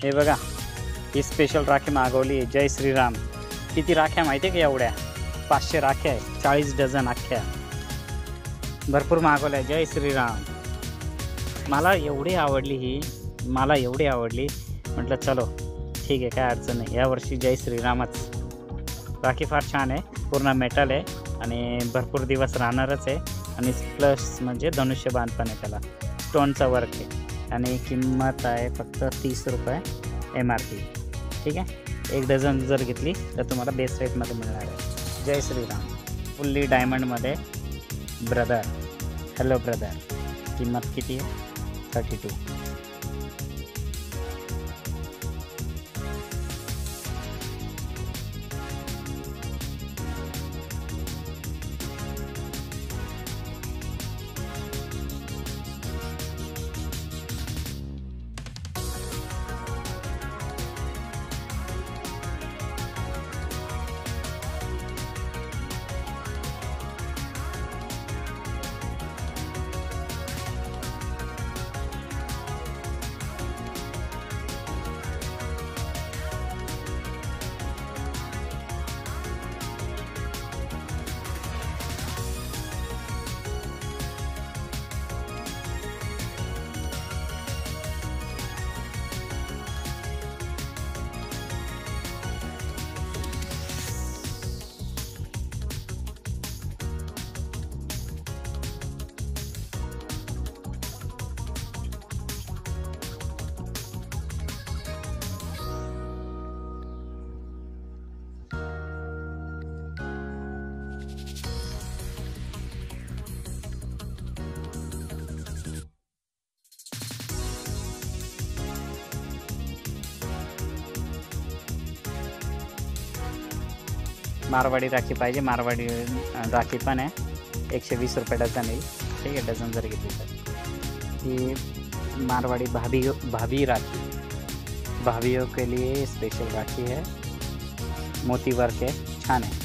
हे बघा, ही स्पेशल राखी मागवली आहे, जय श्रीराम. किती राख्या माहिती आहे का? एवढ्या 500 राख्या आहे, 40 डझन अख्ख्या, भरपूर मागवल्या. जय श्रीराम. मला एवढी आवडली ही, मला एवढी आवडली, म्हटलं चलो ठीक आहे, काय अडचण नाही. यावर्षी जय श्रीरामच. राखी फार छान आहे, पूर्ण मेटल आहे आणि भरपूर दिवस राहणारच आहे. आणि प्लस म्हणजे धनुष्यबाण पण आहे, त्याला स्टोनचा वर्क आहे. आणि किंमत आहे फक्त 30 रुपये MRP. ठीक आहे, 1 डझन जर घेतली तर तुम्हाला बेस्ट रेटमध्ये मिळणार आहे. जय श्रीराम. फुल्ली डायमंडमध्ये ब्रदर. Hello brother. किंमत किती आहे? 32. मारवाडी राखी पाहिजे? मारवाडी राखी पण आहे, 120 रुपये डझन येईल. ठीक आहे, डझन जर घेतली तर. ही मारवाडी भाभी राखी, भाभियों के लिए स्पेशल राखी है, मोती वर्क है, छान है.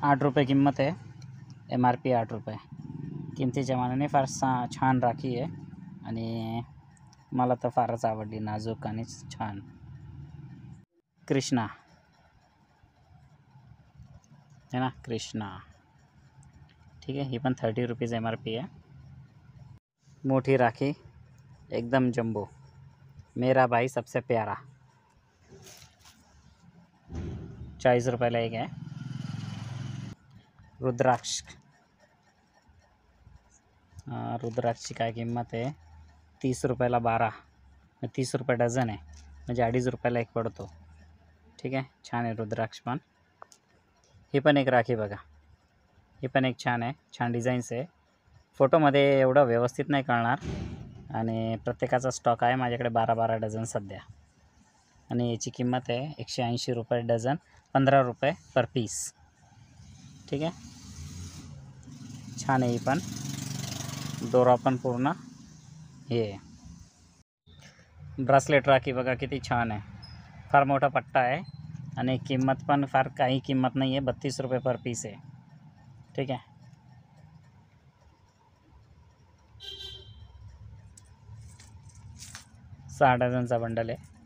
₹8 किंमत आहे, MRP 8 रुपये. किमतीच्या मानाने फार छान राखी आहे आणि मला तर फारच आवडली, नाजूक आणि छान. कृष्णा है ना, कृष्णा. ठीक आहे, ही पण 30 रुपीज MRP आहे. मोठी राखी एकदम जंबो, मेरा भाई सबसे प्यारा. 40 रुपयाला एक आहे. रुद्राक्ष. रुद्राक्षची काय किंमत आहे? 30 रुपयाला 12, 30 रुपये डझन आहे, म्हणजे 2.5 रुपयाला एक पडतो. ठीक आहे, छान आहे रुद्राक्ष पण. ही पण एक राखी बघा, ही पण एक छान आहे, छान डिझाईन्स आहे. फोटोमध्ये एवढं व्यवस्थित नाही कळणार आणि प्रत्येकाचा स्टॉक आहे माझ्याकडे 12-12 डझन सध्या. आणि याची किंमत आहे 180 रुपये डझन, 15 रुपये पर पीस. ठीक आहे, छान आहे ही पण. दोरा पण पूर्ण हे ब्रासलेट राखी बघा किती छान आहे, फार मोठा पट्टा आहे आणि किंमत पण फार काही किंमत नाही आहे, 32 रुपये पर पीस आहे. ठीक आहे. 6 डझनचा बंडल आहे.